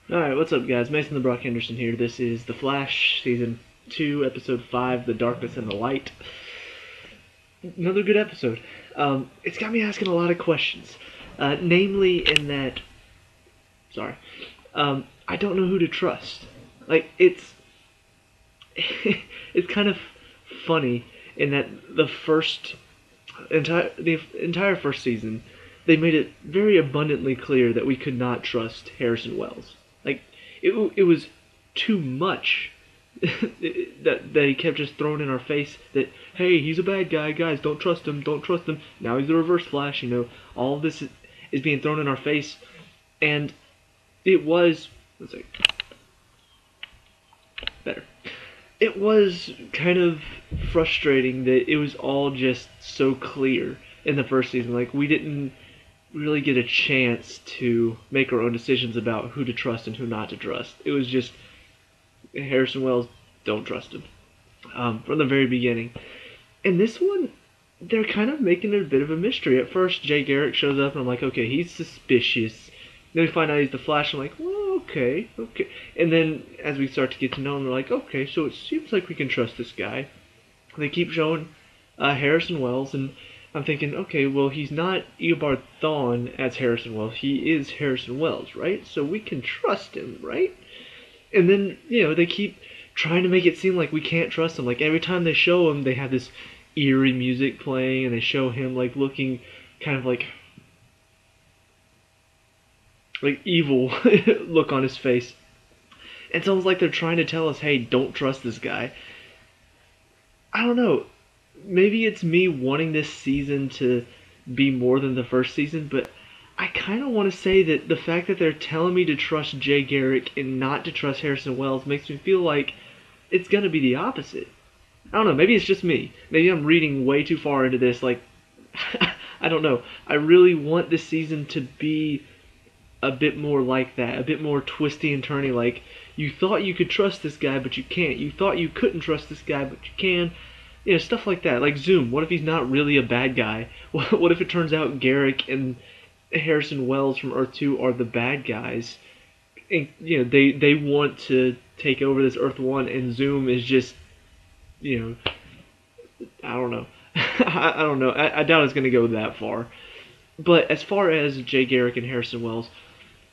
Alright, what's up guys? Mason the Brock Henderson here. This is The Flash, Season 2, Episode 5, The Darkness and the Light. Another good episode. It's got me asking a lot of questions. Namely in that... Sorry. I don't know who to trust. Like, it's... it's kind of funny in that the entire first season, they made it very abundantly clear that we could not trust Harrison Wells. Like, it was too much that they kept just throwing in our face that, hey, he's a bad guy, guys, don't trust him, don't trust him. Now he's the Reverse Flash, all of this is being thrown in our face. And it was, let's see, better. It was kind of frustrating that it was all just so clear in the first season. Like, we didn't really get a chance to make our own decisions about who to trust and who not to trust. It was just Harrison Wells, don't trust him from the very beginning. And this one, they're kind of making it a bit of a mystery. At first, Jay Garrick shows up, and I'm like, okay, he's suspicious. Then we find out he's the Flash, and I'm like, well, okay. And then as we start to get to know him, we're like, okay, so it seems like we can trust this guy. They keep showing Harrison Wells, and I'm thinking, okay, well, he's not Eobard Thawne as Harrison Wells. He is Harrison Wells, right? So we can trust him, right? And then, they keep trying to make it seem like we can't trust him. Like, every time they show him, they have this eerie music playing, and they show him, like, looking kind of like evil look on his face. And it's almost like they're trying to tell us, hey, don't trust this guy. I don't know. Maybe it's me wanting this season to be more than the first season, but I kind of want to say that the fact that they're telling me to trust Jay Garrick and not to trust Harrison Wells makes me feel like it's going to be the opposite. I don't know. Maybe it's just me. Maybe I'm reading way too far into this. Like, I don't know. I really want this season to be a bit more like that, a bit more twisty and turny. Like, you thought you could trust this guy, but you can't. You thought you couldn't trust this guy, but you can. Stuff like that. Like Zoom. What if he's not really a bad guy? What if it turns out Garrick and Harrison Wells from Earth 2 are the bad guys? And, they want to take over this Earth 1, and Zoom is just, I don't know. I don't know. I doubt it's going to go that far. But as far as Jay Garrick and Harrison Wells,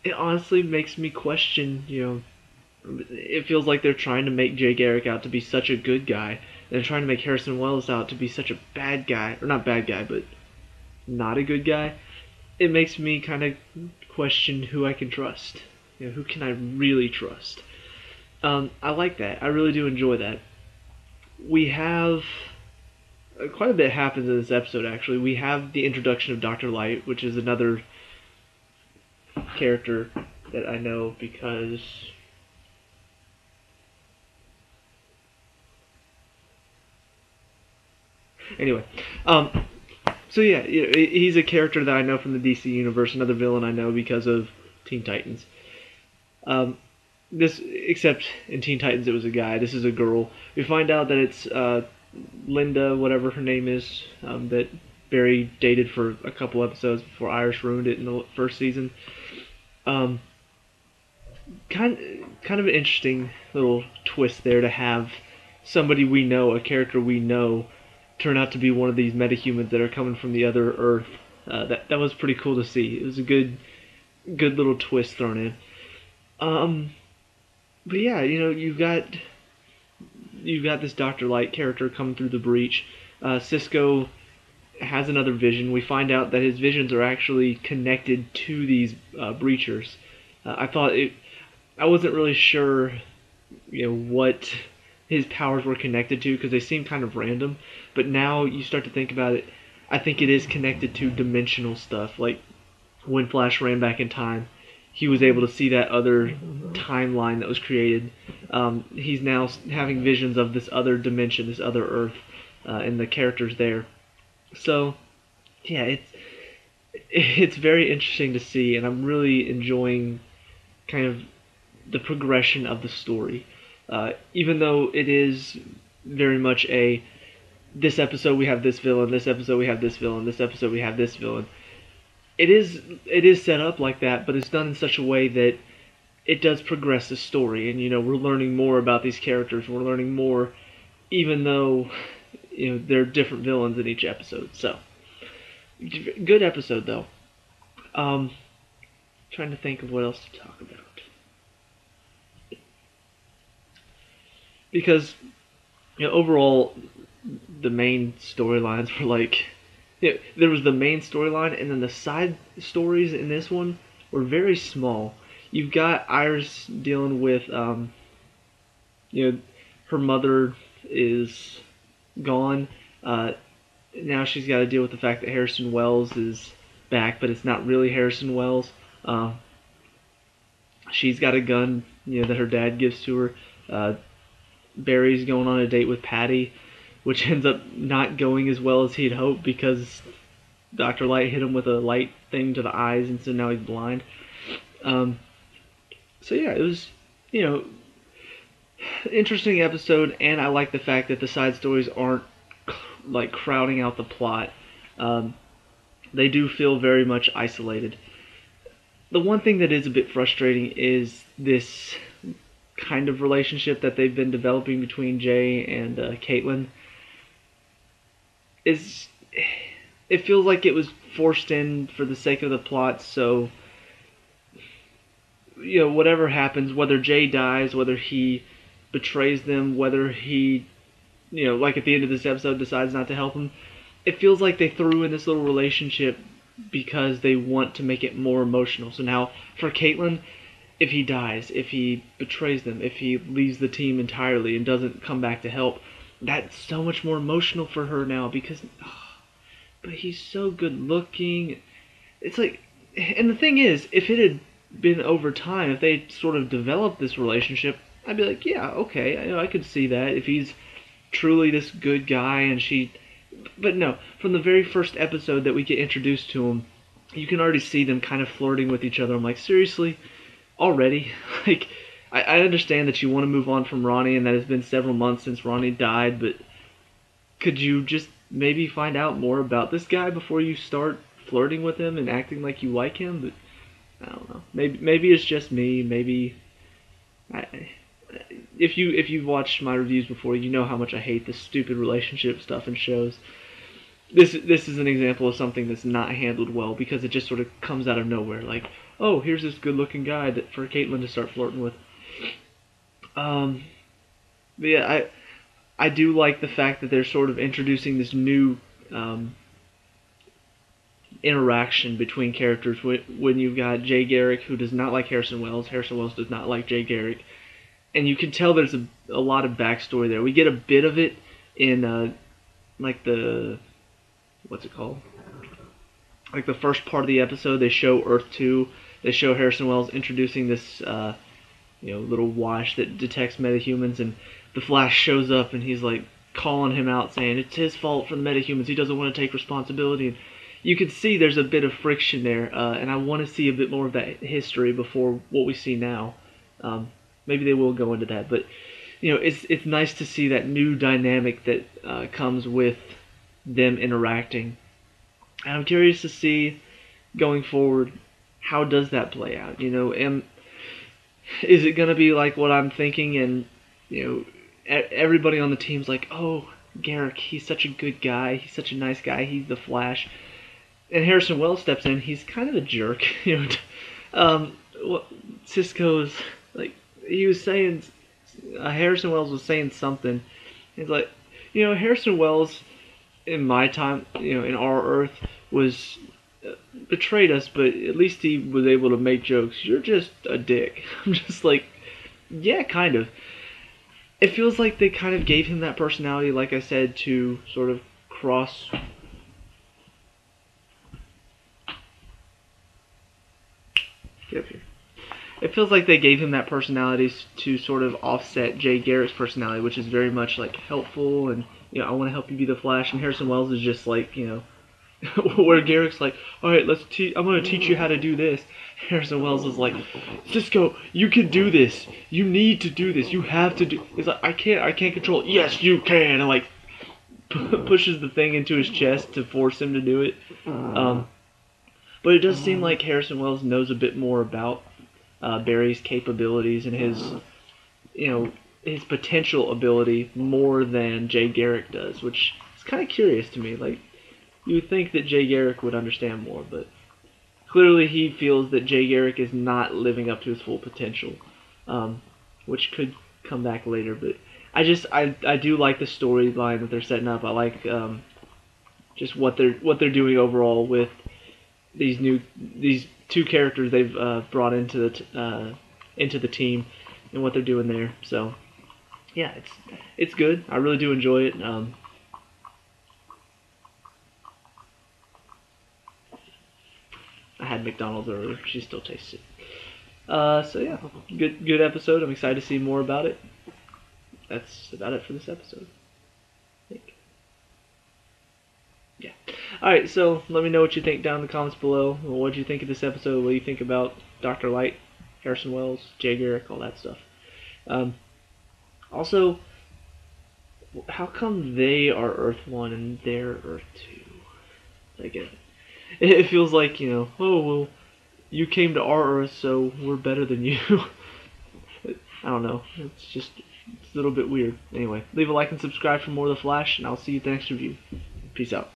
it honestly makes me question, it feels like they're trying to make Jay Garrick out to be such a good guy. They're trying to make Harrison Wells out to be such a bad guy. Or not bad guy, but not a good guy. It makes me kind of question who I can trust. Who can I really trust? I like that. I really do enjoy that. We have... quite a bit happens in this episode, actually. We have the introduction of Dr. Light, which is another character that I know because... Anyway, so yeah, he's a character that I know from the DC universe, another villain I know because of Teen Titans. Except in Teen Titans it was a guy, this is a girl. We find out that it's Linda, whatever her name is, that Barry dated for a couple episodes before Iris ruined it in the first season. Kind of an interesting little twist there to have somebody we know, a character we know, turn out to be one of these metahumans that are coming from the other Earth. That was pretty cool to see. It was a good little twist thrown in. But yeah, you've got this Dr. Light character coming through the breach. Cisco has another vision. We find out that his visions are actually connected to these breachers. I wasn't really sure, what his powers were connected to because they seem kind of random. But now you start to think about it, I think it is connected to dimensional stuff. Like when Flash ran back in time, he was able to see that other timeline that was created. He's now having visions of this other dimension, this other Earth, and the characters there. So, yeah, it's very interesting to see, and I'm really enjoying kind of the progression of the story. Even though it is very much this episode we have this villain, this episode we have this villain, this episode we have this villain. It is set up like that, but it's done in such a way that it does progress the story, and we're learning more about these characters. We're learning more, even though they're different villains in each episode. So good episode though. Trying to think of what else to talk about, because overall the main storylines were like, there was the main storyline, and then the side stories in this one were very small. You've got Iris dealing with, her mother is gone. Now she's got to deal with the fact that Harrison Wells is back, but it's not really Harrison Wells. She's got a gun, that her dad gives to her. Barry's going on a date with Patty, which ends up not going as well as he'd hoped because Dr. Light hit him with a light thing to the eyes, and so now he's blind. So yeah, it was, interesting episode, and I like the fact that the side stories aren't like crowding out the plot. They do feel very much isolated. The one thing that is a bit frustrating is this kind of relationship that they've been developing between Jay and Caitlin. It feels like it was forced in for the sake of the plot, so whatever happens, whether Jay dies, whether he betrays them, whether he like at the end of this episode decides not to help him, it feels like they threw in this little relationship because they want to make it more emotional. So now for Caitlin, if he dies, if he betrays them, if he leaves the team entirely and doesn't come back to help, that's so much more emotional for her now because, but he's so good looking. It's like, and the thing is, if it had been over time, if they sort of developed this relationship, I'd be like, yeah, okay, I could see that if he's truly this good guy and she. But no, from the very first episode that we get introduced to him, you can already see them kind of flirting with each other. I'm like, seriously? Already? Like, I understand that you want to move on from Ronnie and that it's been several months since Ronnie died, but could you just maybe find out more about this guy before you start flirting with him and acting like you like him? But I don't know. Maybe it's just me. Maybe if you've watched my reviews before, you know how much I hate this stupid relationship stuff in shows. This is an example of something that's not handled well because it just sort of comes out of nowhere. Like, oh, here's this good-looking guy that for Caitlin to start flirting with. But yeah, I do like the fact that they're sort of introducing this new interaction between characters. When you've got Jay Garrick, who does not like Harrison Wells does not like Jay Garrick, and you can tell there's a lot of backstory there. We get a bit of it in like the, what's it called? Like the first part of the episode, they show Earth 2. They show Harrison Wells introducing this little watch that detects metahumans, and the Flash shows up and he's like calling him out, saying it's his fault for the metahumans. He doesn't want to take responsibility. And you can see there's a bit of friction there, and I want to see a bit more of that history before what we see now. Maybe they will go into that, but it's nice to see that new dynamic that comes with them interacting. And I'm curious to see going forward, how does that play out? And is it going to be like what I'm thinking? And everybody on the team's like, oh, Garrick, he's such a good guy. He's such a nice guy. He's the Flash. And Harrison Wells steps in. He's kind of a jerk. Cisco's like, he was saying, Harrison Wells was saying something. He's like, Harrison Wells in my time, in our Earth, was betrayed us, but at least he was able to make jokes. You're just a dick. I'm just like, yeah, kind of. It feels like they kind of gave him that personality, like I said, to sort of cross. Get up here. It feels like they gave him that personality to sort of offset Jay Garrick's personality, which is very much like helpful and I want to help you be the Flash. And Harrison Wells is just like where Garrick's like, all right, I'm going to teach you how to do this. Harrison Wells is like, Cisco, you can do this. You need to do this. You have to do. He's like, I can't control it. Yes, you can. And like pushes the thing into his chest to force him to do it. But it does seem like Harrison Wells knows a bit more about Barry's capabilities and his, you know, his potential ability more than Jay Garrick does, which is kind of curious to me. Like, you would think that Jay Garrick would understand more, but clearly he feels that Jay Garrick is not living up to his full potential, which could come back later. But I do like the storyline that they're setting up. I like just what they're doing overall with these two characters they've brought into the team and what they're doing there. So yeah, it's good. I really do enjoy it. I had McDonald's earlier. She still tastes it. So yeah, good episode. I'm excited to see more about it. That's about it for this episode, I think. Yeah. All right. So let me know what you think down in the comments below. What did you think of this episode? What do you think about Dr. Light, Harrison Wells, Jay Garrick, all that stuff? Also, how come they are Earth 1 and they're Earth 2? Like it feels like, oh well, you came to our Earth, so we're better than you. I don't know. It's a little bit weird. Anyway, leave a like and subscribe for more of The Flash, and I'll see you at the next review. Peace out.